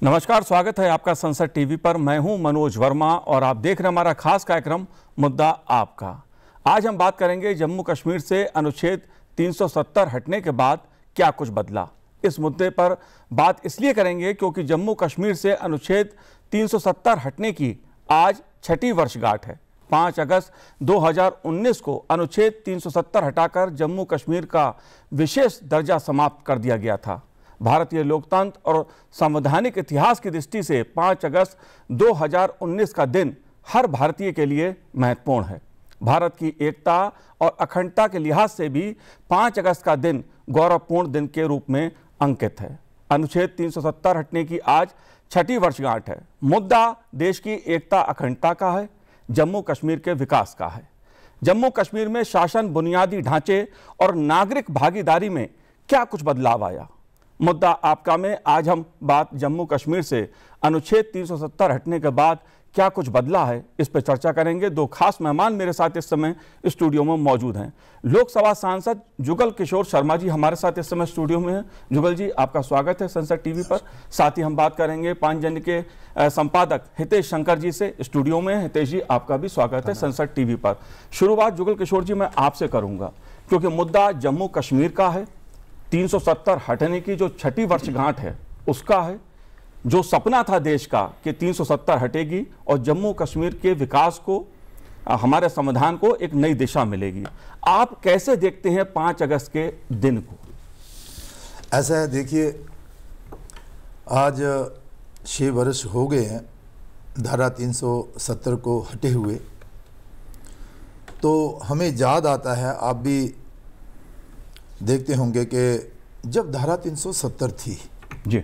नमस्कार, स्वागत है आपका संसद टीवी पर। मैं हूं मनोज वर्मा और आप देख रहे हैं हमारा खास कार्यक्रम मुद्दा आपका। आज हम बात करेंगे जम्मू कश्मीर से अनुच्छेद 370 हटने के बाद क्या कुछ बदला। इस मुद्दे पर बात इसलिए करेंगे क्योंकि जम्मू कश्मीर से अनुच्छेद 370 हटने की आज 6ठी वर्षगांठ है। 5 अगस्त 2019 को अनुच्छेद 370 हटाकर जम्मू कश्मीर का विशेष दर्जा समाप्त कर दिया गया था। भारतीय लोकतंत्र और संवैधानिक इतिहास की दृष्टि से 5 अगस्त 2019 का दिन हर भारतीय के लिए महत्वपूर्ण है। भारत की एकता और अखंडता के लिहाज से भी 5 अगस्त का दिन गौरवपूर्ण दिन के रूप में अंकित है। अनुच्छेद 370 हटने की आज 6ठी वर्षगांठ है। मुद्दा देश की एकता अखंडता का है, जम्मू कश्मीर के विकास का है। जम्मू कश्मीर में शासन, बुनियादी ढांचे और नागरिक भागीदारी में क्या कुछ बदलाव आया। मुद्दा आपका में आज हम बात जम्मू कश्मीर से अनुच्छेद 370 हटने के बाद क्या कुछ बदला है, इस पर चर्चा करेंगे। दो खास मेहमान मेरे साथ इस समय स्टूडियो में मौजूद हैं। लोकसभा सांसद जुगल किशोर शर्मा जी हमारे साथ इस समय स्टूडियो में हैं। जुगल जी, आपका स्वागत है संसद टीवी पर। साथ ही हम बात करेंगे पांचजन्य के संपादक हितेश शंकर जी से, स्टूडियो में। हितेश जी, आपका भी स्वागत है संसद टीवी पर। शुरुआत जुगल किशोर जी मैं आपसे करूंगा क्योंकि मुद्दा जम्मू कश्मीर का है। 370 हटने की जो 6ठी वर्षगांठ है उसका है। जो सपना था देश का कि 370 हटेगी और जम्मू कश्मीर के विकास को, हमारे संविधान को एक नई दिशा मिलेगी। आप कैसे देखते हैं 5 अगस्त के दिन को? ऐसा है, देखिए, आज 6 वर्ष हो गए हैं धारा 370 को हटे हुए। तो हमें याद आता है, आप भी देखते होंगे कि जब धारा 370 थी जी,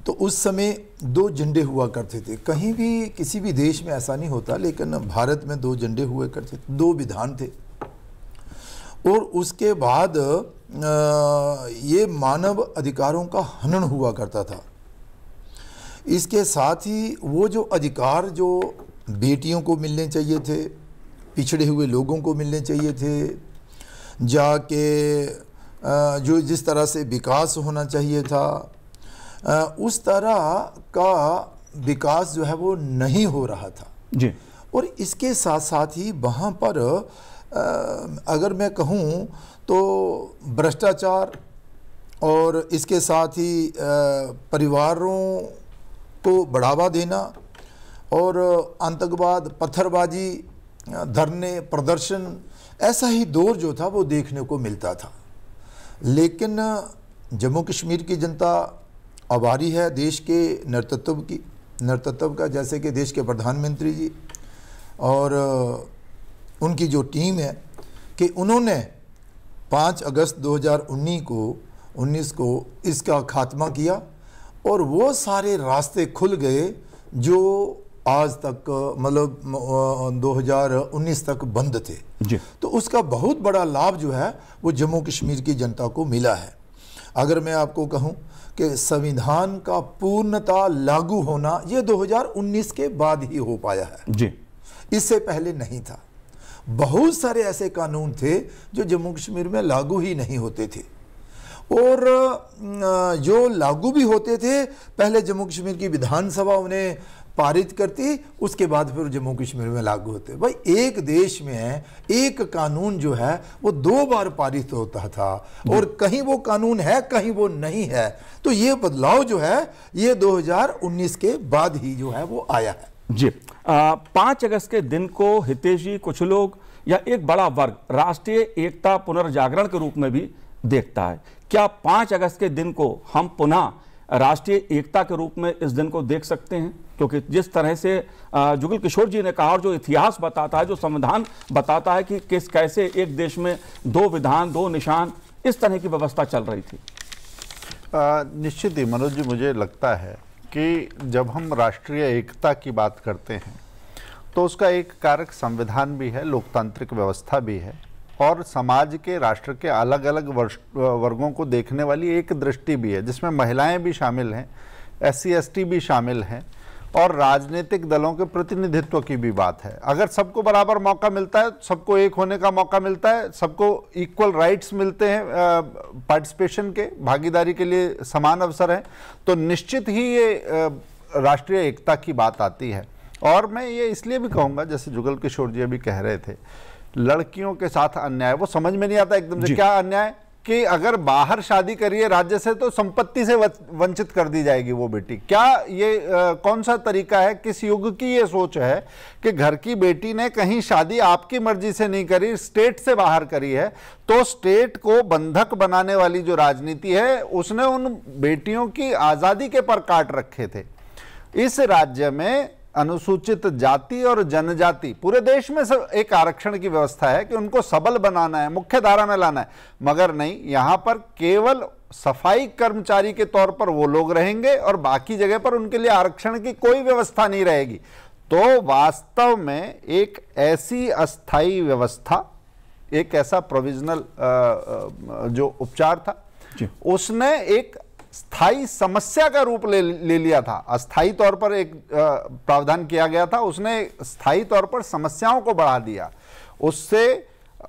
तो उस समय 2 झंडे हुआ करते थे। कहीं भी किसी भी देश में ऐसा नहीं होता, लेकिन भारत में 2 झंडे हुए करते थे, 2 विधान थे। और उसके बाद ये मानव अधिकारों का हनन हुआ करता था। इसके साथ ही वो जो अधिकार जो बेटियों को मिलने चाहिए थे, पिछड़े हुए लोगों को मिलने चाहिए थे, जाके जो जिस तरह से विकास होना चाहिए था, उस तरह का विकास जो है वो नहीं हो रहा था जी। और इसके साथ साथ ही वहाँ पर अगर मैं कहूँ तो भ्रष्टाचार और इसके साथ ही परिवारों को बढ़ावा देना और आतंकवाद, पत्थरबाजी, धरने, प्रदर्शन, ऐसा ही दौर जो था वो देखने को मिलता था। लेकिन जम्मू कश्मीर की जनता आभारी है देश के नेतृत्व का, जैसे कि देश के प्रधानमंत्री जी और उनकी जो टीम है, कि उन्होंने 5 अगस्त 2019 को इसका खात्मा किया और वो सारे रास्ते खुल गए जो आज तक, मतलब 2019 तक बंद थे जी। तो उसका बहुत बड़ा लाभ जो है वो जम्मू कश्मीर की जनता को मिला है। अगर मैं आपको कहूं कि संविधान का पूर्णतः लागू होना ये 2019 के बाद ही हो पाया है जी, इससे पहले नहीं था। बहुत सारे ऐसे कानून थे जो जम्मू कश्मीर में लागू ही नहीं होते थे और जो लागू भी होते थे पहले जम्मू कश्मीर की विधानसभा उन्हें पारित करती, उसके बाद फिर जम्मू कश्मीर में लागू होते। भाई, एक देश में एक कानून जो है वो 2 बार पारित होता था और कहीं वो कानून है, कहीं वो नहीं है। तो ये बदलाव जो है ये 2019 के बाद ही जो है वो आया है जी। 5 अगस्त के दिन को हितेश जी, कुछ लोग या एक बड़ा वर्ग राष्ट्रीय एकता पुनर्जागरण के रूप में भी देखता है। क्या 5 अगस्त के दिन को हम पुनः राष्ट्रीय एकता के रूप में इस दिन को देख सकते हैं? क्योंकि जिस तरह से जुगल किशोर जी ने कहा और जो इतिहास बताता है, जो संविधान बताता है कि कैसे एक देश में 2 विधान, 2 निशान, इस तरह की व्यवस्था चल रही थी। निश्चित ही मनोज जी, मुझे लगता है कि जब हम राष्ट्रीय एकता की बात करते हैं तो उसका एक कारक संविधान भी है, लोकतांत्रिक व्यवस्था भी है और समाज के, राष्ट्र के अलग अलग वर्गों को देखने वाली एक दृष्टि भी है, जिसमें महिलाएं भी शामिल हैं, SC ST भी शामिल हैं और राजनीतिक दलों के प्रतिनिधित्व की भी बात है। अगर सबको बराबर मौका मिलता है, सबको एक होने का मौका मिलता है, सबको इक्वल राइट्स मिलते हैं पार्टिसिपेशन के, भागीदारी के लिए समान अवसर हैं, तो निश्चित ही ये राष्ट्रीय एकता की बात आती है। और मैं ये इसलिए भी कहूँगा, जैसे जुगल किशोर जी अभी कह रहे थे, लड़कियों के साथ अन्याय, वो समझ में नहीं आता एकदम से क्या अन्याय, कि अगर बाहर शादी करिए राज्य से तो संपत्ति से वंचित कर दी जाएगी वो बेटी। क्या ये कौन सा तरीका है, किस युग की ये सोच है कि घर की बेटी ने कहीं शादी आपकी मर्जी से नहीं करी, स्टेट से बाहर करी है, तो स्टेट को बंधक बनाने वाली जो राजनीति है उसने उन बेटियों की आज़ादी के पर काट रखे थे। इस राज्य में अनुसूचित जाति और जनजाति, पूरे देश में सब एक आरक्षण की व्यवस्था है कि उनको सबल बनाना है, मुख्य धारा में लाना है, मगर नहीं, यहां पर केवल सफाई कर्मचारी के तौर पर वो लोग रहेंगे और बाकी जगह पर उनके लिए आरक्षण की कोई व्यवस्था नहीं रहेगी। तो वास्तव में एक ऐसी अस्थायी व्यवस्था, एक ऐसा प्रोविजनल जो उपचार था, उसने एक स्थायी समस्या का रूप ले लिया था। अस्थायी तौर पर एक प्रावधान किया गया था, उसने स्थायी तौर पर समस्याओं को बढ़ा दिया, उससे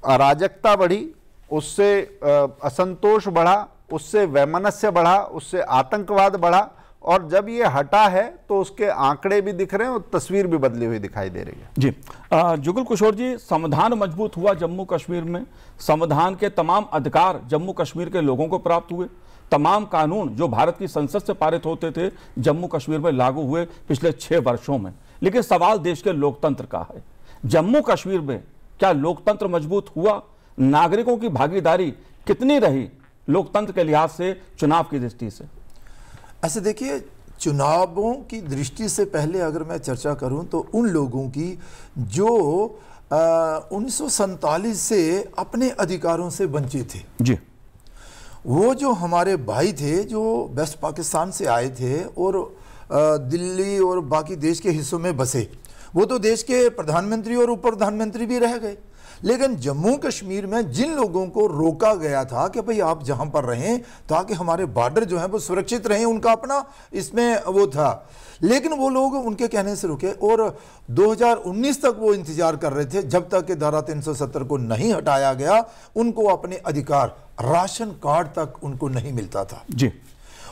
अराजकता बढ़ी, उससे असंतोष बढ़ा, उससे वैमनस्य बढ़ा, उससे आतंकवाद बढ़ा, और जब ये हटा है तो उसके आंकड़े भी दिख रहे हैं और तस्वीर भी बदली हुई दिखाई दे रही है। जी जुगल किशोर जी, संविधान मजबूत हुआ जम्मू कश्मीर में, संविधान के तमाम अधिकार जम्मू कश्मीर के लोगों को प्राप्त हुए, तमाम कानून जो भारत की संसद से पारित होते थे जम्मू कश्मीर में लागू हुए पिछले 6 वर्षों में। लेकिन सवाल देश के लोकतंत्र का है। जम्मू कश्मीर में क्या लोकतंत्र मजबूत हुआ? नागरिकों की भागीदारी कितनी रही लोकतंत्र के लिहाज से, चुनाव की दृष्टि से? ऐसे देखिए, चुनावों की दृष्टि से पहले अगर मैं चर्चा करूं तो उन लोगों की जो 1947 से अपने अधिकारों से वंचित थे जी, वो जो हमारे भाई थे जो वेस्ट पाकिस्तान से आए थे और दिल्ली और बाकी देश के हिस्सों में बसे, वो तो देश के प्रधानमंत्री और उप प्रधानमंत्री भी रह गए। लेकिन जम्मू कश्मीर में जिन लोगों को रोका गया था कि भाई आप जहां पर रहें ताकि हमारे बॉर्डर जो है वो सुरक्षित रहें, उनका अपना इसमें वो था, लेकिन वो लोग उनके कहने से रुके और 2019 तक वो इंतजार कर रहे थे जब तक कि धारा 370 को नहीं हटाया गया। उनको अपने अधिकार, राशन कार्ड तक उनको नहीं मिलता था जी,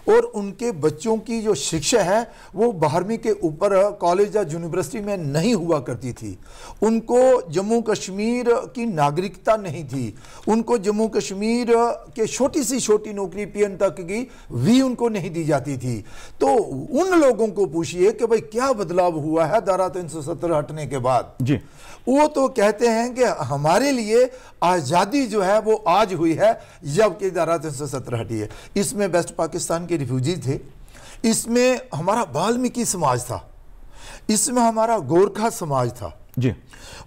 और उनके बच्चों की जो शिक्षा है वो 12वीं के ऊपर कॉलेज या यूनिवर्सिटी में नहीं हुआ करती थी। उनको जम्मू कश्मीर की नागरिकता नहीं थी, उनको जम्मू कश्मीर के छोटी सी छोटी नौकरी पीएन तक की भी उनको नहीं दी जाती थी। तो उन लोगों को पूछिए कि भाई क्या बदलाव हुआ है धारा 370 हटने के बाद जी। वो तो कहते हैं कि हमारे लिए आज़ादी जो है वो आज हुई है जबकि धारा 370 हटी है। इसमें वेस्ट पाकिस्तान के रिफ्यूजी थे, इसमें हमारा वाल्मीकि समाज था, इसमें हमारा गोरखा समाज था जी,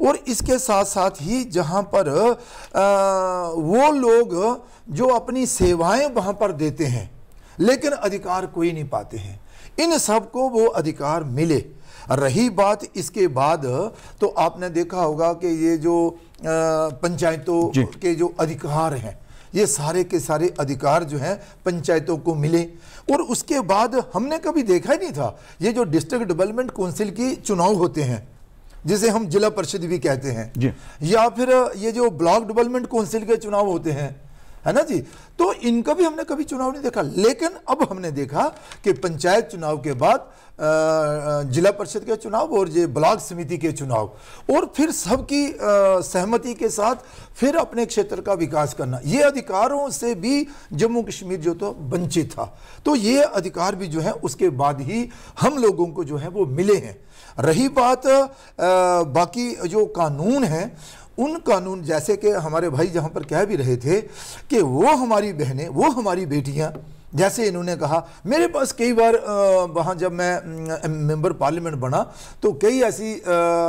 और इसके साथ साथ ही जहां पर वो लोग जो अपनी सेवाएं वहां पर देते हैं लेकिन अधिकार कोई नहीं पाते हैं, इन सबको वो अधिकार मिले। रही बात इसके बाद तो आपने देखा होगा कि ये जो पंचायतों के जो अधिकार हैं, ये सारे के सारे अधिकार जो हैं पंचायतों को मिले। और उसके बाद हमने कभी देखा ही नहीं था ये जो डिस्ट्रिक्ट डेवलपमेंट काउंसिल की चुनाव होते हैं जिसे हम जिला परिषद भी कहते हैं जी, या फिर ये जो ब्लॉक डेवलपमेंट काउंसिल के चुनाव होते हैं, है ना जी, तो इनका भी हमने कभी चुनाव नहीं देखा। लेकिन अब हमने देखा कि पंचायत चुनाव के बाद जिला परिषद के चुनाव और ये ब्लॉक समिति के चुनाव और फिर सबकी सहमति के साथ फिर अपने क्षेत्र का विकास करना, ये अधिकारों से भी जम्मू कश्मीर जो तो वंचित था। तो ये अधिकार भी जो है उसके बाद ही हम लोगों को जो है वो मिले हैं। रही बात बाकी जो कानून हैं, उन कानून जैसे कि हमारे भाई जहां पर कह भी रहे थे कि वो हमारी बहनें, वो हमारी बेटियां, जैसे इन्होंने कहा, मेरे पास कई बार वहाँ जब मैं मेंबर पार्लियामेंट बना तो कई ऐसी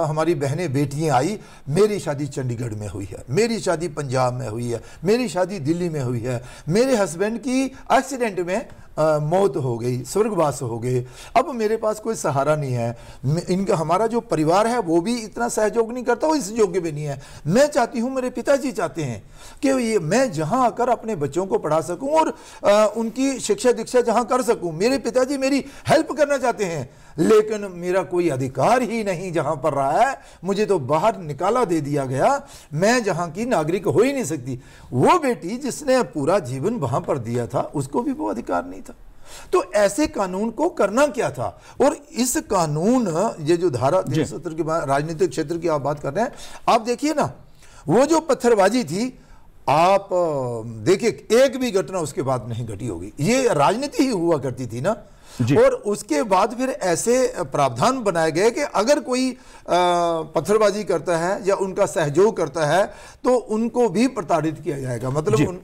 हमारी बहनें बेटियाँ आई, मेरी शादी चंडीगढ़ में हुई है, मेरी शादी पंजाब में हुई है, मेरी शादी दिल्ली में हुई है, मेरे हस्बैंड की एक्सीडेंट में मौत हो गई, स्वर्गवास हो गए, अब मेरे पास कोई सहारा नहीं है, इनका हमारा जो परिवार है वो भी इतना सहयोग नहीं करता, वो इस योग्य भी नहीं है। मैं चाहती हूँ, मेरे पिताजी चाहते हैं कि ये मैं जहाँ आकर अपने बच्चों को पढ़ा सकूँ और उनकी शिक्षा दीक्षा जहाँ कर सकूँ। मेरे पिताजी मेरी हेल्प करना चाहते हैं, लेकिन मेरा कोई अधिकार ही नहीं जहां पर रहा है, मुझे तो बाहर निकाला दे दिया गया, मैं जहां की नागरिक हो ही नहीं सकती। वो बेटी जिसने पूरा जीवन वहां पर दिया था, उसको भी वो अधिकार नहीं था। तो ऐसे कानून को करना क्या था? और इस कानून, ये जो धारा 370 के बाद राजनीतिक क्षेत्र की आप बात कर रहे हैं, आप देखिए ना, वो जो पत्थरबाजी थी, आप देखिए एक भी घटना उसके बाद नहीं घटी होगी, ये राजनीति ही हुआ करती थी ना। और उसके बाद फिर ऐसे प्रावधान बनाए गए कि अगर कोई पत्थरबाजी करता है या उनका सहयोग करता है तो उनको भी प्रताड़ित किया जाएगा। मतलब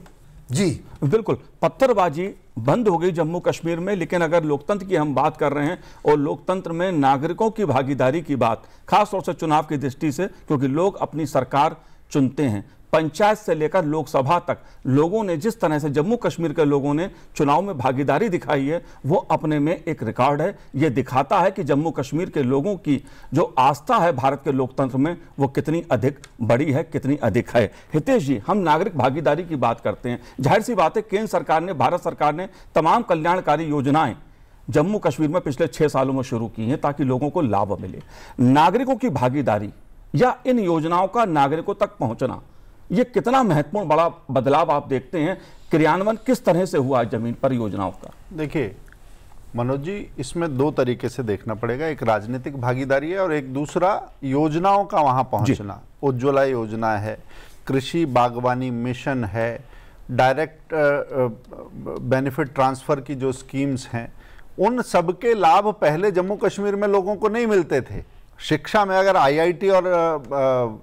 जी बिल्कुल, पत्थरबाजी बंद हो गई जम्मू कश्मीर में। लेकिन अगर लोकतंत्र की हम बात कर रहे हैं और लोकतंत्र में नागरिकों की भागीदारी की बात, खासतौर से चुनाव की दृष्टि से, क्योंकि लोग अपनी सरकार चुनते हैं, पंचायत से लेकर लोकसभा तक लोगों ने जिस तरह से जम्मू कश्मीर के लोगों ने चुनाव में भागीदारी दिखाई है, वो अपने में एक रिकॉर्ड है। ये दिखाता है कि जम्मू कश्मीर के लोगों की जो आस्था है भारत के लोकतंत्र में, वो कितनी अधिक बड़ी है, कितनी अधिक है। हितेश जी, हम नागरिक भागीदारी की बात करते हैं। जाहिर सी बात है, केंद्र सरकार ने, भारत सरकार ने तमाम कल्याणकारी योजनाएं जम्मू कश्मीर में पिछले 6 सालों में शुरू की हैं ताकि लोगों को लाभ मिले। नागरिकों की भागीदारी या इन योजनाओं का नागरिकों तक पहुंचना, ये कितना महत्वपूर्ण बड़ा बदलाव आप देखते हैं? क्रियान्वयन किस तरह से हुआ जमीन पर योजनाओं का? देखिए मनोज जी, इसमें 2 तरीके से देखना पड़ेगा। एक राजनीतिक भागीदारी है और एक दूसरा योजनाओं का वहां पहुंचना। उज्ज्वला योजना है, कृषि बागवानी मिशन है, डायरेक्ट बेनिफिट ट्रांसफर की जो स्कीम्स हैं, उन सबके लाभ पहले जम्मू कश्मीर में लोगों को नहीं मिलते थे। शिक्षा में अगर आईआईटी और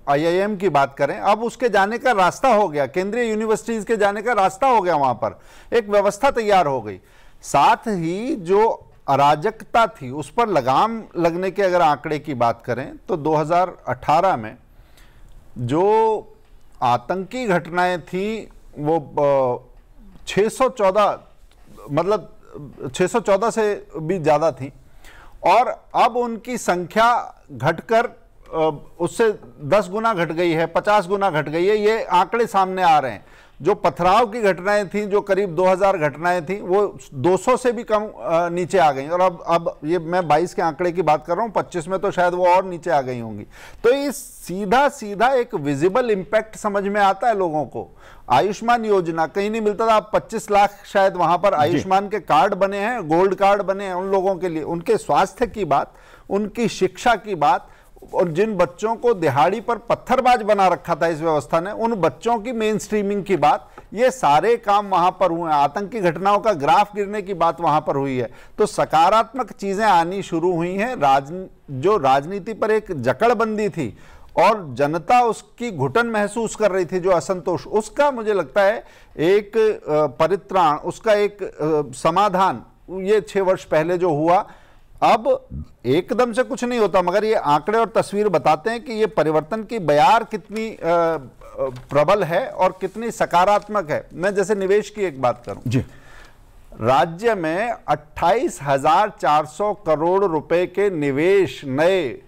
आईआईएम की बात करें, अब उसके जाने का रास्ता हो गया, केंद्रीय यूनिवर्सिटीज के जाने का रास्ता हो गया, वहां पर एक व्यवस्था तैयार हो गई। साथ ही जो अराजकता थी उस पर लगाम लगने के अगर आंकड़े की बात करें तो 2018 में जो आतंकी घटनाएं थी वो 614, मतलब 614 से भी ज्यादा थी, और अब उनकी संख्या घटकर उससे 10 गुना घट गई है, 50 गुना घट गई है। ये आंकड़े सामने आ रहे हैं। जो पथराव की घटनाएं थी, जो करीब 2000 घटनाएं थी, वो 200 से भी कम नीचे आ गई। और अब ये मैं 22 के आंकड़े की बात कर रहा हूं, 25 में तो शायद वो और नीचे आ गई होंगी। तो ये सीधा सीधा एक विजिबल इंपैक्ट समझ में आता है लोगों को। आयुष्मान योजना कहीं नहीं मिलता था, अब 25 लाख शायद वहां पर आयुष्मान के कार्ड बने हैं, गोल्ड कार्ड बने हैं उन लोगों के लिए। उनके स्वास्थ्य की बात, उनकी शिक्षा की बात, और जिन बच्चों को दिहाड़ी पर पत्थरबाज बना रखा था इस व्यवस्था ने, उन बच्चों की मेन स्ट्रीमिंग की बात, ये सारे काम वहां पर हुए हैं। आतंकी घटनाओं का ग्राफ गिरने की बात वहां पर हुई है। तो सकारात्मक चीजें आनी शुरू हुई हैं। जो राजनीति पर एक जकड़बंदी थी और जनता उसकी घुटन महसूस कर रही थी, जो असंतोष, उसका मुझे लगता है एक परित्राण, उसका एक समाधान ये 6 वर्ष पहले जो हुआ। अब एकदम से कुछ नहीं होता, मगर ये आंकड़े और तस्वीर बताते हैं कि ये परिवर्तन की बयार कितनी प्रबल है और कितनी सकारात्मक है। मैं जैसे निवेश की एक बात करूं जी, राज्य में 28,400 करोड़ रुपए के निवेश नए,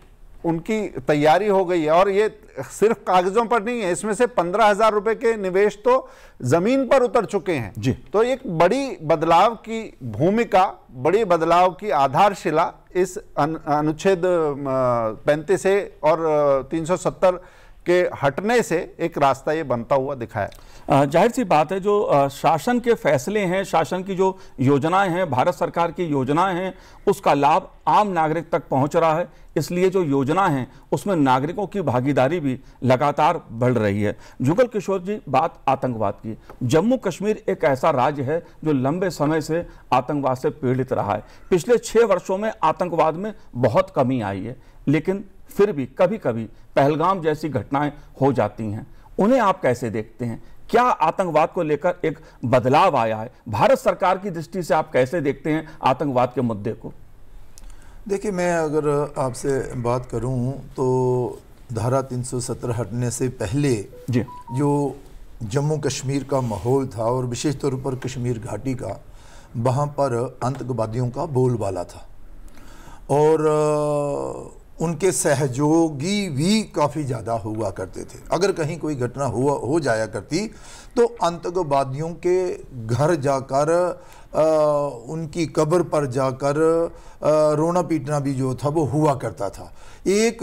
उनकी तैयारी हो गई है। और ये सिर्फ कागजों पर नहीं है, इसमें से 15,000 रुपए के निवेश तो जमीन पर उतर चुके हैं जी। तो एक बड़ी बदलाव की भूमिका, बड़ी बदलाव की आधारशिला इस अनुच्छेद 35 से और 370 के हटने से एक रास्ता ये बनता हुआ दिखाया। जाहिर सी बात है, जो शासन के फैसले हैं, शासन की जो योजनाएं हैं, भारत सरकार की योजनाएं हैं, उसका लाभ आम नागरिक तक पहुंच रहा है। इसलिए जो योजना है उसमें नागरिकों की भागीदारी भी लगातार बढ़ रही है। जुगल किशोर जी, बात आतंकवाद की। जम्मू कश्मीर एक ऐसा राज्य है जो लंबे समय से आतंकवाद से पीड़ित रहा है। पिछले 6 वर्षों में आतंकवाद में बहुत कमी आई है, लेकिन फिर भी कभी कभी पहलगाम जैसी घटनाएं हो जाती हैं। उन्हें आप कैसे देखते हैं? क्या आतंकवाद को लेकर एक बदलाव आया है? भारत सरकार की दृष्टि से आप कैसे देखते हैं आतंकवाद के मुद्दे को? देखिए, मैं अगर आपसे बात करूं तो धारा 370 हटने से पहले जी, जो जम्मू कश्मीर का माहौल था और विशेष तौर पर कश्मीर घाटी का, वहाँ पर आतंकवादियों का बोलबाला था। और उनके सहयोगी भी काफ़ी ज़्यादा हुआ करते थे। अगर कहीं कोई घटना हो जाया करती तो आतंकवादियों के घर जाकर उनकी कब्र पर जाकर रोना पीटना भी जो था वो हुआ करता था। एक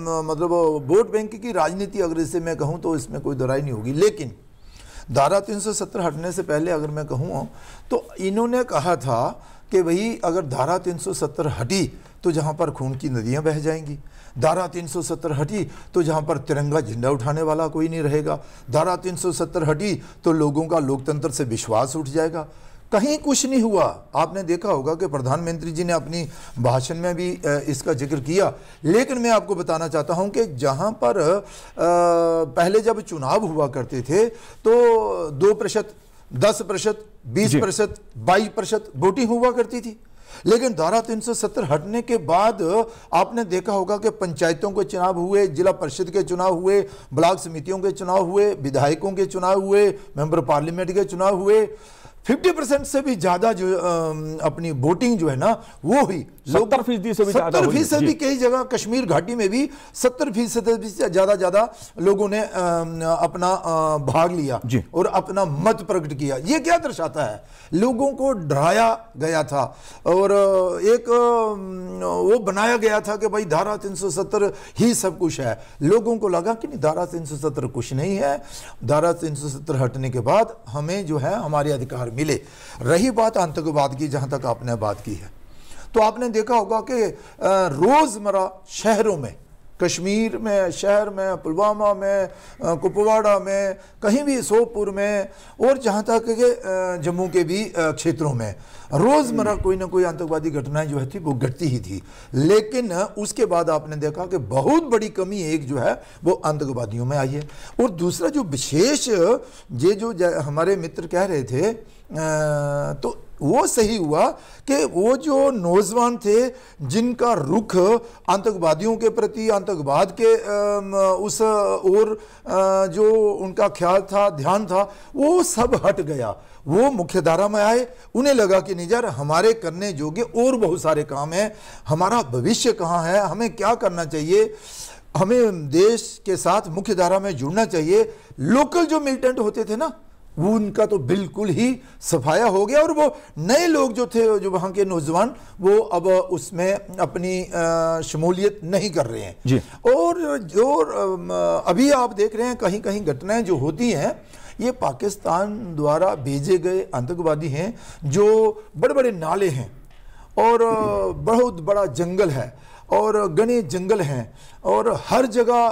मतलब वोट बैंक की राजनीति अगर इसे मैं कहूँ तो इसमें कोई दोहराई नहीं होगी। लेकिन धारा 370 हटने से पहले अगर मैं कहूँ तो इन्होंने कहा था कि भाई अगर धारा 370 हटी तो जहाँ पर खून की नदियाँ बह जाएंगी, धारा 370 हटी तो जहाँ पर तिरंगा झंडा उठाने वाला कोई नहीं रहेगा, धारा 370 हटी तो लोगों का लोकतंत्र से विश्वास उठ जाएगा। कहीं कुछ नहीं हुआ। आपने देखा होगा कि प्रधानमंत्री जी ने अपनी भाषण में भी इसका जिक्र किया। लेकिन मैं आपको बताना चाहता हूं कि जहां पर पहले जब चुनाव हुआ करते थे तो 2%, 10%, 20%, 22% वोटिंग हुआ करती थी। लेकिन धारा 370 हटने के बाद आपने देखा होगा कि पंचायतों के चुनाव हुए, जिला परिषद के चुनाव हुए, ब्लॉक समितियों के चुनाव हुए, विधायकों के चुनाव हुए, मेंबर पार्लियामेंट के चुनाव हुए। 50% से भी ज्यादा जो अपनी वोटिंग जो है ना वो हुई। 70% से भी ज्यादा, 70% भी कई जगह कश्मीर घाटी में भी 70% से ज्यादा लोगों ने अपना भाग लिया और अपना मत प्रकट किया। ये क्या दर्शाता है? लोगों को डराया गया था और एक वो बनाया गया था कि भाई धारा 370 ही सब कुछ है। लोगों को लगा कि नहीं, धारा 370 कुछ नहीं है। धारा 370 हटने के बाद हमें जो है हमारे अधिकार मिले। रही बात आतंकवाद की, जहां तक आपने बात की है, तो आपने देखा होगा कि रोजमर्रा शहरों में, कश्मीर में, शहर में, पुलवामा में, कुपवाड़ा में, कहीं भी सोपुर में और जहाँ तक कि जम्मू के भी क्षेत्रों में रोज़मर्रा कोई ना कोई आतंकवादी घटनाएं जो है थी वो घटती ही थी। लेकिन उसके बाद आपने देखा कि बहुत बड़ी कमी एक जो है वो आतंकवादियों में आई है। और दूसरा जो विशेष ये जो हमारे मित्र कह रहे थे तो वो सही हुआ कि वो जो नौजवान थे जिनका रुख आतंकवादियों के प्रति, आतंकवाद के उस और जो उनका ख्याल था, ध्यान था, वो सब हट गया। वो मुख्य धारा में आए। उन्हें लगा कि नहीं यार, हमारे करने योग्य और बहुत सारे काम हैं, हमारा भविष्य कहाँ है, हमें क्या करना चाहिए, हमें देश के साथ मुख्य धारा में जुड़ना चाहिए। लोकल जो मिलिटेंट होते थे ना, वो उनका तो बिल्कुल ही सफाया हो गया और वो नए लोग जो थे, जो वहाँ के नौजवान, वो अब उसमें अपनी शमूलियत नहीं कर रहे हैं जी। और जो अभी आप देख रहे हैं कहीं कहीं घटनाएं जो होती हैं, ये पाकिस्तान द्वारा भेजे गए आतंकवादी हैं, जो बड़े बड़े नाले हैं और बहुत बड़ा जंगल है और घने जंगल हैं और हर जगह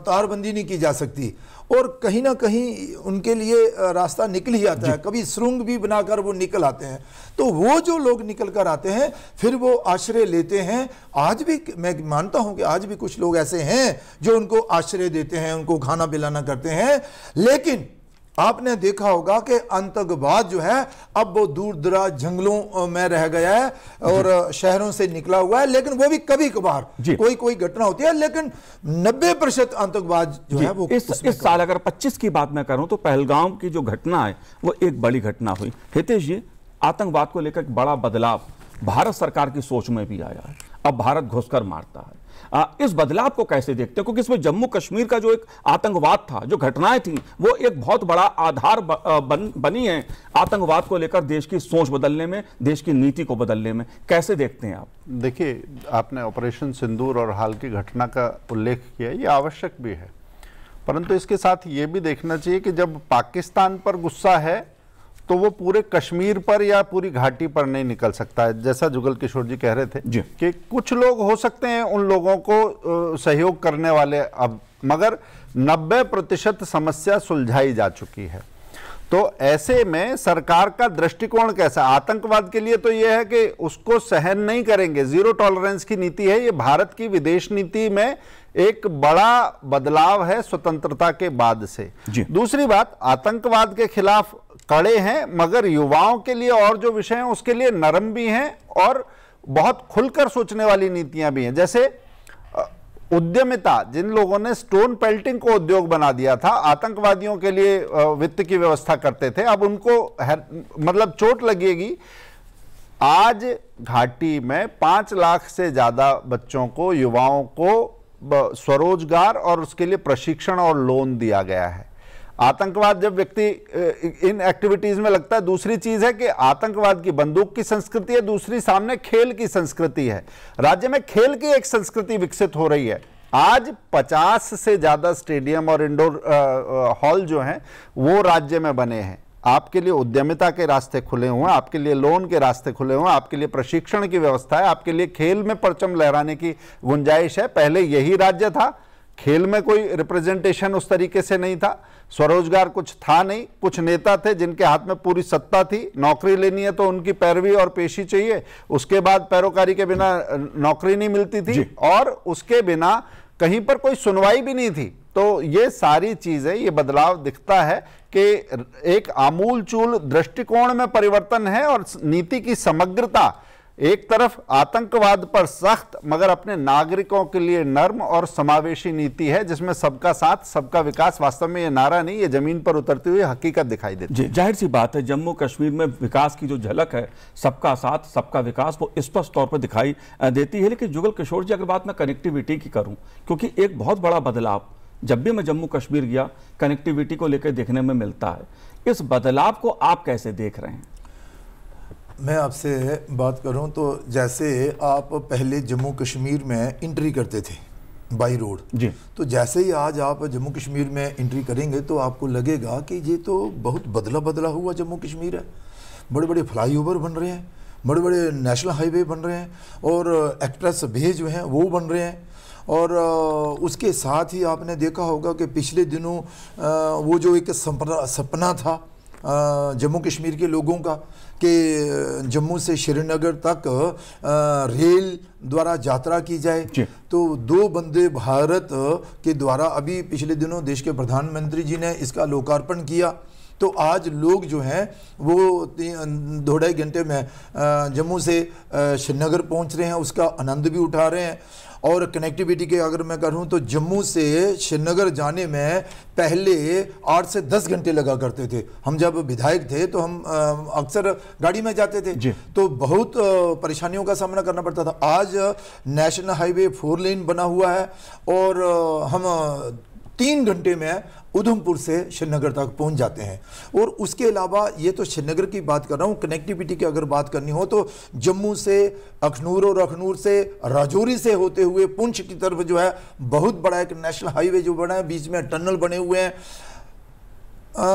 तारबंदी नहीं की जा सकती और कहीं ना कहीं उनके लिए रास्ता निकल ही आता है। कभी सुरंग भी बनाकर वो निकल आते हैं। तो वो जो लोग निकल कर आते हैं फिर वो आश्रय लेते हैं। आज भी मैं मानता हूं कि आज भी कुछ लोग ऐसे हैं जो उनको आश्रय देते हैं, उनको खाना पिलाना करते हैं। लेकिन आपने देखा होगा कि आतंकवाद जो है अब वो दूर दराज जंगलों में रह गया है और शहरों से निकला हुआ है। लेकिन वो भी कभी कभार कोई घटना होती है, लेकिन 90% आतंकवाद जो है वो इस साल अगर 25 की बात मैं करूं तो पहलगाम की जो घटना है वो एक बड़ी घटना हुई। हितेश जी, आतंकवाद को लेकर एक बड़ा बदलाव भारत सरकार की सोच में भी आया है। अब भारत घुसकर मारता है। इस बदलाव को कैसे देखते हैं? क्योंकि इसमें जम्मू कश्मीर का जो एक आतंकवाद था, जो घटनाएं थी, वो एक बहुत बड़ा आधार बनी है आतंकवाद को लेकर देश की सोच बदलने में, देश की नीति को बदलने में। कैसे देखते हैं आप? देखिए, आपने ऑपरेशन सिंदूर और हाल की घटना का उल्लेख किया, ये आवश्यक भी है, परंतु इसके साथ ये भी देखना चाहिए कि जब पाकिस्तान पर गुस्सा है तो वो पूरे कश्मीर पर या पूरी घाटी पर नहीं निकल सकता है। जैसा जुगल किशोर जी कह रहे थे कि कुछ लोग हो सकते हैं उन लोगों को सहयोग करने वाले, अब मगर 90% समस्या सुलझाई जा चुकी है। तो ऐसे में सरकार का दृष्टिकोण कैसा? आतंकवाद के लिए तो यह है कि उसको सहन नहीं करेंगे, जीरो टॉलरेंस की नीति है। ये भारत की विदेश नीति में एक बड़ा बदलाव है स्वतंत्रता के बाद से। दूसरी बात, आतंकवाद के खिलाफ कड़े हैं, मगर युवाओं के लिए और जो विषय हैं उसके लिए नरम भी हैं और बहुत खुलकर सोचने वाली नीतियां भी हैं। जैसे उद्यमिता, जिन लोगों ने स्टोन पेल्टिंग को उद्योग बना दिया था, आतंकवादियों के लिए वित्त की व्यवस्था करते थे, अब उनको मतलब चोट लगेगी। आज घाटी में 5 लाख से ज्यादा बच्चों को, युवाओं को स्वरोजगार और उसके लिए प्रशिक्षण और लोन दिया गया है। आतंकवाद जब व्यक्ति इन एक्टिविटीज में लगता है, दूसरी चीज है कि आतंकवाद की बंदूक की संस्कृति है, दूसरी सामने खेल की संस्कृति है। राज्य में खेल की एक संस्कृति विकसित हो रही है। आज 50 से ज्यादा स्टेडियम और इंडोर हॉल जो हैं वो राज्य में बने हैं। आपके लिए उद्यमिता के रास्ते खुले हुए हैं, आपके लिए लोन के रास्ते खुले हुए हैं, आपके लिए प्रशिक्षण की व्यवस्था है, आपके लिए खेल में परचम लहराने की गुंजाइश है। पहले यही राज्य था, खेल में कोई रिप्रेजेंटेशन उस तरीके से नहीं था, स्वरोजगार कुछ था नहीं, कुछ नेता थे जिनके हाथ में पूरी सत्ता थी। नौकरी लेनी है तो उनकी पैरवी और पेशी चाहिए, उसके बाद पैरोकारी के बिना नौकरी नहीं मिलती थी, और उसके बिना कहीं पर कोई सुनवाई भी नहीं थी। तो ये सारी चीजें, ये बदलाव दिखता है कि एक आमूलचूल दृष्टिकोण में परिवर्तन है, और नीति की समग्रता, एक तरफ आतंकवाद पर सख्त मगर अपने नागरिकों के लिए नर्म और समावेशी नीति है, जिसमें सबका साथ सबका विकास, वास्तव में ये नारा नहीं, ये जमीन पर उतरती हुई हकीकत दिखाई देती है। जाहिर सी बात है, जम्मू कश्मीर में विकास की जो झलक है, सबका साथ सबका विकास, वो स्पष्ट तौर पर दिखाई देती है। लेकिन जुगल किशोर जी, अगर बात मैं कनेक्टिविटी की करूं, क्योंकि एक बहुत बड़ा बदलाव जब भी मैं जम्मू कश्मीर गया कनेक्टिविटी को लेकर देखने में मिलता है, इस बदलाव को आप कैसे देख रहे हैं? मैं आपसे बात करूं तो जैसे आप पहले जम्मू कश्मीर में एंट्री करते थे बाई रोड जी, तो जैसे ही आज आप जम्मू कश्मीर में एंट्री करेंगे तो आपको लगेगा कि ये तो बहुत बदला बदला हुआ जम्मू कश्मीर है। बड़े बड़े फ्लाईओवर बन रहे हैं, बड़े बड़े नेशनल हाईवे बन रहे हैं, और एक्सप्रेस वे जो हैं वो बन रहे हैं। और उसके साथ ही आपने देखा होगा कि पिछले दिनों वो जो एक सपना था जम्मू कश्मीर के लोगों का कि जम्मू से श्रीनगर तक रेल द्वारा यात्रा की जाए, तो 2 वंदे भारत के द्वारा अभी पिछले दिनों देश के प्रधानमंत्री जी ने इसका लोकार्पण किया। तो आज लोग जो हैं वो 2-2.5 घंटे में जम्मू से श्रीनगर पहुंच रहे हैं, उसका आनंद भी उठा रहे हैं। और कनेक्टिविटी के अगर मैं कहूँ तो जम्मू से श्रीनगर जाने में पहले 8 से 10 घंटे लगा करते थे। हम जब विधायक थे तो हम अक्सर गाड़ी में जाते थे, तो बहुत परेशानियों का सामना करना पड़ता था। आज नेशनल हाईवे 4 लेन बना हुआ है, और हम 3 घंटे में उधमपुर से श्रीनगर तक पहुंच जाते हैं। और उसके अलावा ये तो श्रीनगर की बात कर रहा हूँ, कनेक्टिविटी की अगर बात करनी हो तो जम्मू से अखनूर, और अखनूर से राजौरी से होते हुए पुंछ की तरफ जो है बहुत बड़ा एक नेशनल हाईवे जो बना है, बीच में टनल बने हुए हैं।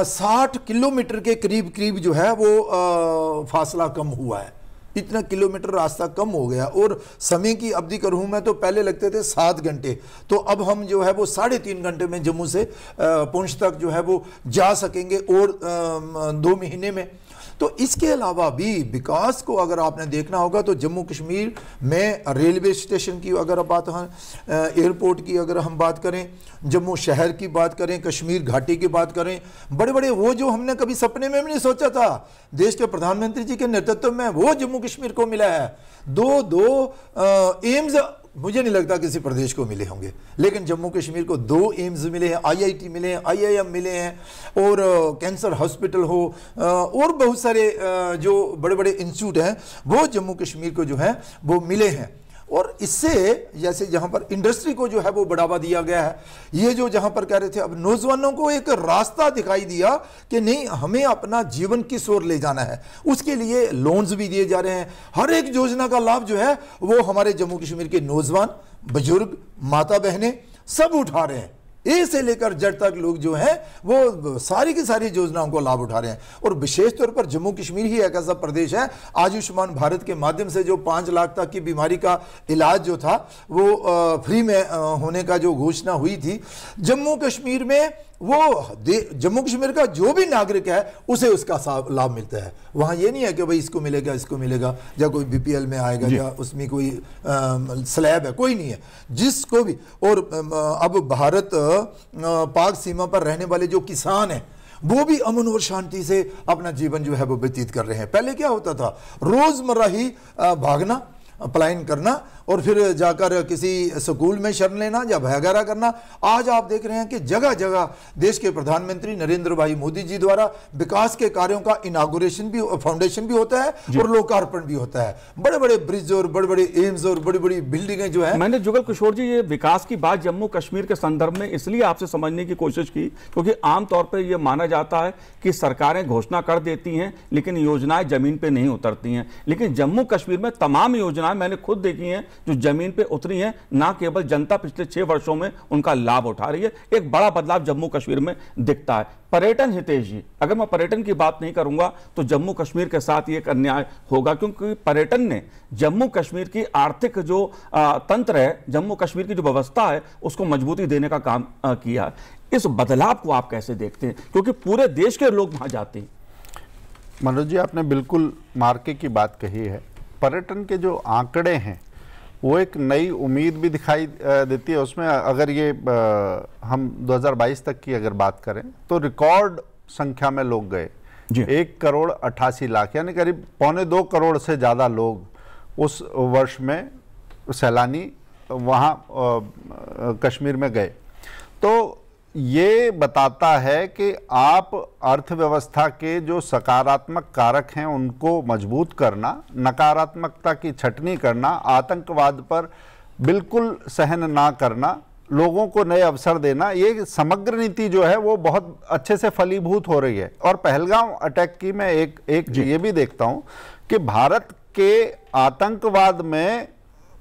60 किलोमीटर के करीब करीब जो है वो फासला कम हुआ है, इतना किलोमीटर रास्ता कम हो गया। और समय की अवधि करूँ मैं तो पहले लगते थे 7 घंटे, तो अब हम जो है वो 3.5 घंटे में जम्मू से पुंछ तक जो है वो जा सकेंगे, और 2 महीने में। तो इसके अलावा भी विकास को अगर आपने देखना होगा तो जम्मू कश्मीर में रेलवे स्टेशन की अगर बात, एयरपोर्ट की अगर हम बात करें, जम्मू शहर की बात करें, कश्मीर घाटी की बात करें, बड़े बड़े वो जो हमने कभी सपने में भी नहीं सोचा था, देश के प्रधानमंत्री जी के नेतृत्व में वो जम्मू कश्मीर को मिला है। 2 एम्स मुझे नहीं लगता किसी प्रदेश को मिले होंगे, लेकिन जम्मू कश्मीर को 2 एम्स मिले हैं, IIT मिले हैं, IIM मिले हैं, और कैंसर हॉस्पिटल हो, और बहुत सारे जो बड़े बड़े इंस्टीट्यूट हैं वो जम्मू कश्मीर को जो है वो मिले हैं। और इससे जैसे जहाँ पर इंडस्ट्री को जो है वो बढ़ावा दिया गया है, ये जो जहाँ पर कह रहे थे, अब नौजवानों को एक रास्ता दिखाई दिया कि नहीं, हमें अपना जीवन किस ओर ले जाना है, उसके लिए लोन्स भी दिए जा रहे हैं। हर एक योजना का लाभ जो है वो हमारे जम्मू कश्मीर के नौजवान, बुजुर्ग, माता बहनें सब उठा रहे हैं। ए से लेकर जेड तक लोग जो हैं वो सारी की सारी योजनाओं को लाभ उठा रहे हैं। और विशेष तौर पर जम्मू कश्मीर ही एक ऐसा प्रदेश है, आयुष्मान भारत के माध्यम से जो 5 लाख तक की बीमारी का इलाज जो था वो फ्री में होने का जो घोषणा हुई थी, जम्मू कश्मीर में वो जम्मू कश्मीर का जो भी नागरिक है उसे उसका लाभ मिलता है। वहाँ ये नहीं है कि भाई इसको मिलेगा इसको मिलेगा, या कोई BPL में आएगा, या उसमें कोई स्लैब है, कोई नहीं है, जिसको भी। और अब भारत पाक सीमा पर रहने वाले जो किसान हैं वो भी अमन और शांति से अपना जीवन जो है वो व्यतीत कर रहे हैं। पहले क्या होता था, रोजमर्रा ही भागना, पलायन करना और फिर जाकर किसी स्कूल में शरण लेना या वगैरह करना। आज आप देख रहे हैं कि जगह जगह देश के प्रधानमंत्री नरेंद्र भाई मोदी जी द्वारा विकास के कार्यों का इनागुरेशन भी, फाउंडेशन भी होता है और लोकार्पण भी होता है। बड़े बड़े ब्रिज और बड़े बड़े एम्स और बड़ी बड़ी बिल्डिंगें जो है। मैंने जुगल किशोर जी ये विकास की बात जम्मू कश्मीर के संदर्भ में इसलिए आपसे समझने की कोशिश की क्योंकि आमतौर पर यह माना जाता है कि सरकारें घोषणा कर देती हैं लेकिन योजनाएं जमीन पे नहीं उतरती हैं। लेकिन जम्मू कश्मीर में तमाम योजनाएं मैंने खुद देखी हैं जो जमीन पे उतरी हैं। ना केवल जनता पिछले 6 वर्षों में उनका लाभ उठा रही है, एक बड़ा बदलाव जम्मू कश्मीर में दिखता है। पर्यटन, हितेश जी, अगर मैं पर्यटन की बात नहीं करूंगा तो जम्मू कश्मीर के साथ ये एक अन्याय होगा क्योंकि पर्यटन ने जम्मू कश्मीर की आर्थिक जो तंत्र है, जम्मू कश्मीर की जो व्यवस्था है उसको मजबूती देने का काम किया है। इस बदलाव को आप कैसे देखते हैं क्योंकि पूरे देश के लोग वहां जाते हैं? मनोज जी, आपने बिल्कुल मार्के की बात कही है। पर्यटन के जो आंकड़े हैं वो एक नई उम्मीद भी दिखाई देती है उसमें। अगर ये हम 2022 तक की अगर बात करें तो रिकॉर्ड संख्या में लोग गए, 1,88,00,000 यानी करीब 1.25 करोड़ से ज़्यादा लोग उस वर्ष में सैलानी वहाँ कश्मीर में गए। तो ये बताता है कि आप अर्थव्यवस्था के जो सकारात्मक कारक हैं उनको मजबूत करना, नकारात्मकता की छटनी करना, आतंकवाद पर बिल्कुल सहन ना करना, लोगों को नए अवसर देना, ये समग्र नीति जो है वो बहुत अच्छे से फलीभूत हो रही है। और पहलगाम अटैक की मैं एक ये भी देखता हूँ कि भारत के आतंकवाद में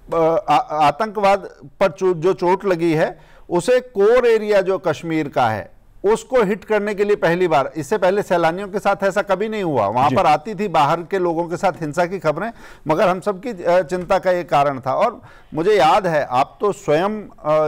आतंकवाद पर जो चोट लगी है उसे कोर एरिया जो कश्मीर का है उसको हिट करने के लिए पहली बार, इससे पहले सैलानियों के साथ ऐसा कभी नहीं हुआ। वहां पर आती थी बाहर के लोगों के साथ हिंसा की खबरें, मगर हम सबकी चिंता का ये कारण था। और मुझे याद है, आप तो स्वयं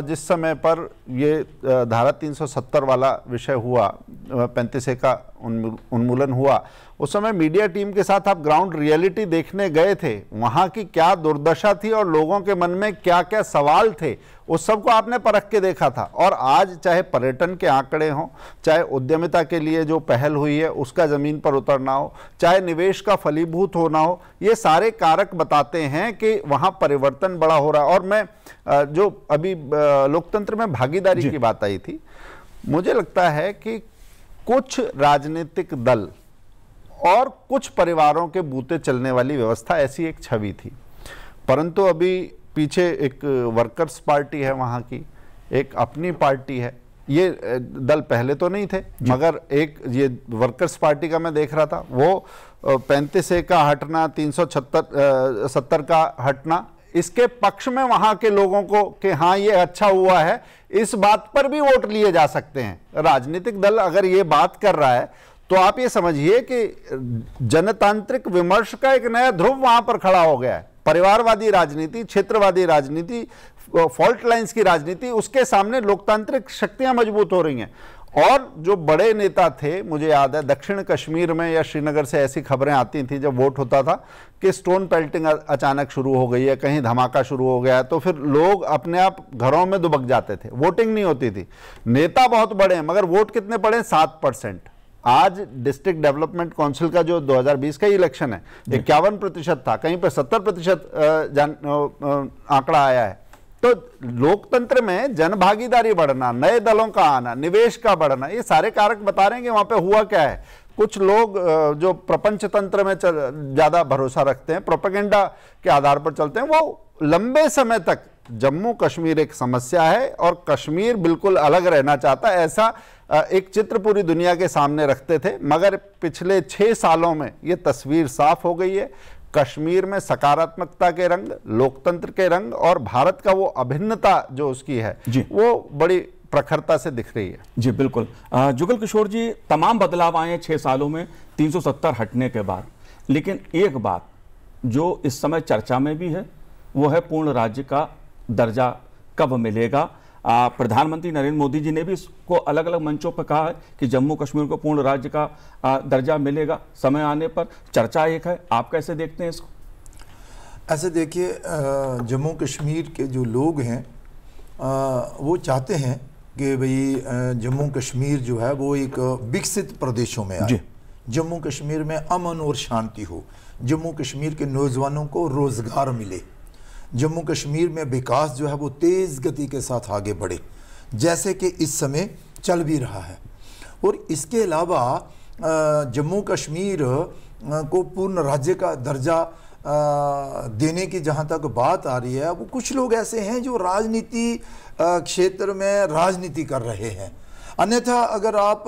जिस समय पर ये धारा 370 वाला विषय हुआ, 35A का उन्मूलन हुआ, उस समय मीडिया टीम के साथ आप ग्राउंड रियलिटी देखने गए थे। वहां की क्या दुर्दशा थी और लोगों के मन में क्या क्या सवाल थे, उस सब को आपने परख के देखा था। और आज चाहे पर्यटन के आंकड़े हों, चाहे उद्यमिता के लिए जो पहल हुई है उसका जमीन पर उतरना हो, चाहे निवेश का फलीभूत होना हो, ये सारे कारक बताते हैं कि वहां परिवर्तन बड़ा हो रहा है। और मैं जो अभी लोकतंत्र में भागीदारी की बात आई थी, मुझे लगता है कि कुछ राजनीतिक दल और कुछ परिवारों के बूते चलने वाली व्यवस्था ऐसी एक छवि थी, परंतु अभी पीछे एक वर्कर्स पार्टी है वहाँ की, एक अपनी पार्टी है। ये दल पहले तो नहीं थे, मगर एक ये वर्कर्स पार्टी का मैं देख रहा था, वो 35A का हटना, 370 का हटना, इसके पक्ष में वहाँ के लोगों को कि हाँ ये अच्छा हुआ है, इस बात पर भी वोट लिए जा सकते हैं। राजनीतिक दल अगर ये बात कर रहा है तो आप ये समझिए कि जनतांत्रिक विमर्श का एक नया ध्रुव वहां पर खड़ा हो गया है। परिवारवादी राजनीति, क्षेत्रवादी राजनीति, फॉल्ट लाइंस की राजनीति, उसके सामने लोकतांत्रिक शक्तियां मजबूत हो रही हैं। और जो बड़े नेता थे, मुझे याद है दक्षिण कश्मीर में या श्रीनगर से ऐसी खबरें आती थी जब वोट होता था कि स्टोन पेल्टिंग अचानक शुरू हो गई है, कहीं धमाका शुरू हो गया है, तो फिर लोग अपने आप घरों में दुबक जाते थे, वोटिंग नहीं होती थी। नेता बहुत बड़े हैं मगर वोट कितने पड़े? 7%। आज डिस्ट्रिक्ट डेवलपमेंट काउंसिल का जो 2020 का इलेक्शन है 51% था, कहीं पर 70% आंकड़ा आया है। तो लोकतंत्र में जनभागीदारी बढ़ना, नए दलों का आना, निवेश का बढ़ना, ये सारे कारक बता रहे हैं कि वहां पे हुआ क्या है। कुछ लोग जो प्रपंच तंत्र में ज्यादा भरोसा रखते हैं, प्रोपेगेंडा के आधार पर चलते हैं, वो लंबे समय तक जम्मू कश्मीर एक समस्या है और कश्मीर बिल्कुल अलग रहना चाहता है, ऐसा एक चित्र पूरी दुनिया के सामने रखते थे। मगर पिछले 6 सालों में ये तस्वीर साफ हो गई है। कश्मीर में सकारात्मकता के रंग, लोकतंत्र के रंग और भारत का वो अभिन्नता जो उसकी है वो बड़ी प्रखरता से दिख रही है। जी बिल्कुल। जुगल किशोर जी, तमाम बदलाव आए हैं 6 सालों में 370 हटने के बाद, लेकिन एक बात जो इस समय चर्चा में भी है वो है पूर्ण राज्य का दर्जा कब मिलेगा। प्रधानमंत्री नरेंद्र मोदी जी ने भी इसको अलग अलग मंचों पर कहा है कि जम्मू कश्मीर को पूर्ण राज्य का दर्जा मिलेगा समय आने पर। चर्चा एक है, आप कैसे देखते हैं इसको? ऐसे देखिए, जम्मू कश्मीर के जो लोग हैं वो चाहते हैं कि भाई जम्मू कश्मीर जो है वो एक विकसित प्रदेशों में आए, जम्मू कश्मीर में अमन और शांति हो, जम्मू कश्मीर के नौजवानों को रोजगार मिले, जम्मू कश्मीर में विकास जो है वो तेज़ गति के साथ आगे बढ़े, जैसे कि इस समय चल भी रहा है। और इसके अलावा जम्मू कश्मीर को पूर्ण राज्य का दर्जा देने की जहाँ तक बात आ रही है, वो कुछ लोग ऐसे हैं जो राजनीति क्षेत्र में राजनीति कर रहे हैं। अन्यथा अगर आप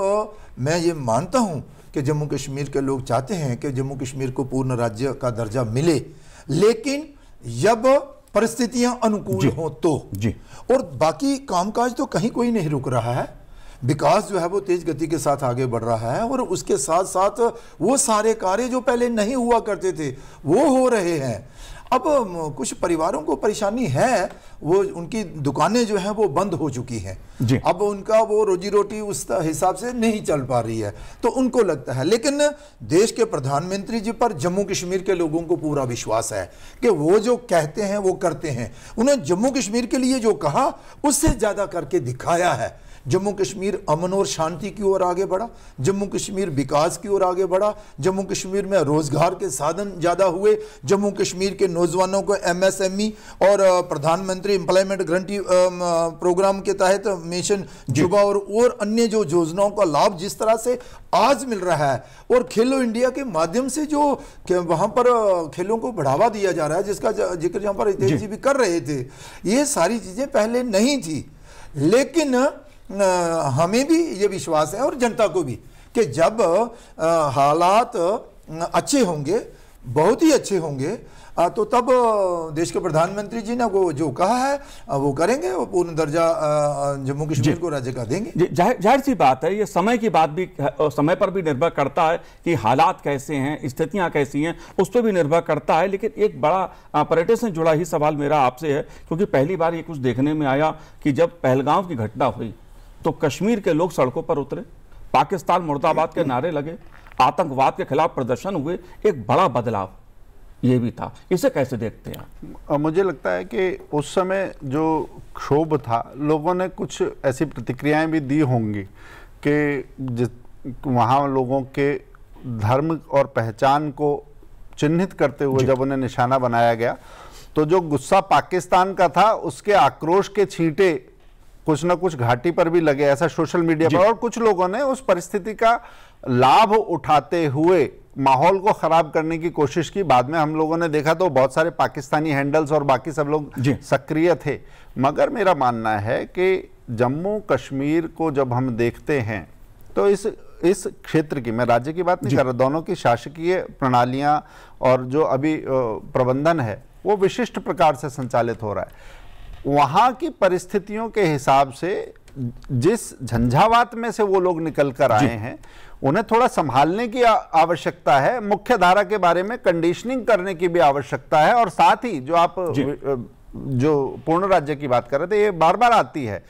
मैं ये मानता हूँ कि जम्मू कश्मीर के लोग चाहते हैं कि जम्मू कश्मीर को पूर्ण राज्य का दर्जा मिले, लेकिन जब परिस्थितियां अनुकूल हों तो जी। और बाकी कामकाज तो कहीं कोई नहीं रुक रहा है, विकास जो है वो तेज गति के साथ आगे बढ़ रहा है, और उसके साथ साथ वो सारे कार्य जो पहले नहीं हुआ करते थे वो हो रहे हैं। अब कुछ परिवारों को परेशानी है, वो उनकी दुकानें जो हैं वो बंद हो चुकी हैं, अब उनका वो रोजी रोटी उस हिसाब से नहीं चल पा रही है, तो उनको लगता है। लेकिन देश के प्रधानमंत्री जी पर जम्मू कश्मीर के लोगों को पूरा विश्वास है कि वो जो कहते हैं वो करते हैं। उन्होंने जम्मू कश्मीर के लिए जो कहा उससे ज़्यादा करके दिखाया है। जम्मू कश्मीर अमन और शांति की ओर आगे बढ़ा, जम्मू कश्मीर विकास की ओर आगे बढ़ा, जम्मू कश्मीर में रोजगार के साधन ज़्यादा हुए, जम्मू कश्मीर के नौजवानों को MSME और प्रधानमंत्री एम्प्लॉयमेंट गारंटी प्रोग्राम के तहत मिशन युवा और अन्य जो योजनाओं का लाभ जिस तरह से आज मिल रहा है, और खेलो इंडिया के माध्यम से जो वहाँ पर खेलों को बढ़ावा दिया जा रहा है, जिसका जिक्र यहाँ पर रितेश जी भी कर रहे थे, ये सारी चीज़ें पहले नहीं थी। लेकिन हमें भी ये विश्वास है और जनता को भी कि जब हालात अच्छे होंगे, बहुत ही अच्छे होंगे, तो तब देश के प्रधानमंत्री जी ने वो जो कहा है वो करेंगे, वो पूर्ण दर्जा जम्मू कश्मीर को राज्य का देंगे। जाहिर सी बात है, ये समय की बात भी, समय पर भी निर्भर करता है कि हालात कैसे हैं, स्थितियां कैसी हैं, उस पर भी निर्भर करता है। लेकिन एक बड़ा पर्यटन से जुड़ा ही सवाल मेरा आपसे है, क्योंकि पहली बार ये कुछ देखने में आया कि जब पहलगाम की घटना हुई तो कश्मीर के लोग सड़कों पर उतरे, पाकिस्तान मुर्दाबाद के नारे लगे, आतंकवाद के खिलाफ प्रदर्शन हुए, एक बड़ा बदलाव ये भी था। इसे कैसे देखते हैं? मुझे लगता है कि उस समय जो क्षोभ था, लोगों ने कुछ ऐसी प्रतिक्रियाएं भी दी होंगी कि वहाँ लोगों के धर्म और पहचान को चिन्हित करते हुए जब उन्हें निशाना बनाया गया, तो जो गुस्सा पाकिस्तान का था उसके आक्रोश के छींटे कुछ ना कुछ घाटी पर भी लगे, ऐसा सोशल मीडिया पर, और कुछ लोगों ने उस परिस्थिति का लाभ उठाते हुए माहौल को खराब करने की कोशिश की। बाद में हम लोगों ने देखा तो बहुत सारे पाकिस्तानी हैंडल्स और बाकी सब लोग सक्रिय थे। मगर मेरा मानना है कि जम्मू कश्मीर को जब हम देखते हैं तो इस क्षेत्र की, मैं राज्य की बात नहीं कर रहा, दोनों की शासकीय प्रणालियां और जो अभी प्रबंधन है वो विशिष्ट प्रकार से संचालित हो रहा है। वहां की परिस्थितियों के हिसाब से जिस झंझावात में से वो लोग निकल कर आए हैं, उन्हें थोड़ा संभालने की आवश्यकता है, मुख्य धारा के बारे में कंडीशनिंग करने की भी आवश्यकता है। और साथ ही जो आप जो पूर्ण राज्य की बात कर रहे थे, ये बार बार आती है,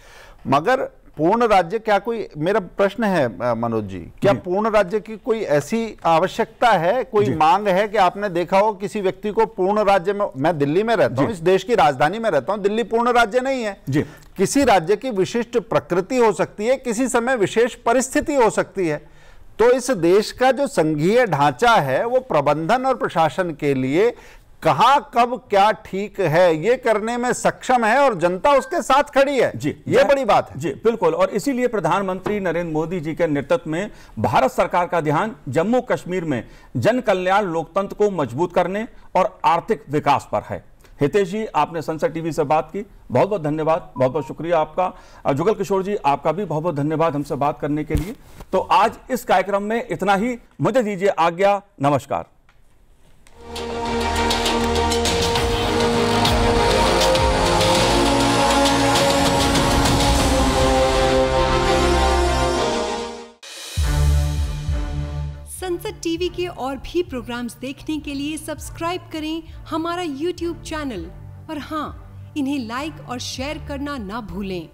मगर पूर्ण राज्य क्या कोई, मेरा प्रश्न है मनोज जी, क्या पूर्ण राज्य की कोई ऐसी आवश्यकता है, कोई मांग है कि आपने देखा हो किसी व्यक्ति को पूर्ण राज्य में? मैं दिल्ली में रहता हूं, इस देश की राजधानी में रहता हूं, दिल्ली पूर्ण राज्य नहीं है। किसी राज्य की विशिष्ट प्रकृति हो सकती है, किसी समय विशेष परिस्थिति हो सकती है। तो इस देश का जो संघीय ढांचा है वो प्रबंधन और प्रशासन के लिए कहां कब क्या ठीक है ये करने में सक्षम है, और जनता उसके साथ खड़ी है। ये बड़ी बात है। जी बिल्कुल, और इसीलिए प्रधानमंत्री नरेंद्र मोदी जी के नेतृत्व में भारत सरकार का ध्यान जम्मू कश्मीर में जन कल्याण, लोकतंत्र को मजबूत करने और आर्थिक विकास पर है। हितेश जी, आपने संसद टीवी से बात की, बहुत बहुत धन्यवाद, बहुत बहुत शुक्रिया आपका। जुगल किशोर जी, आपका भी बहुत बहुत धन्यवाद हमसे बात करने के लिए। तो आज इस कार्यक्रम में इतना ही, मुझे दीजिए आज्ञा, नमस्कार। संसद टीवी के और भी प्रोग्राम्स देखने के लिए सब्सक्राइब करें हमारा YouTube चैनल, और हाँ, इन्हें लाइक और शेयर करना ना भूलें।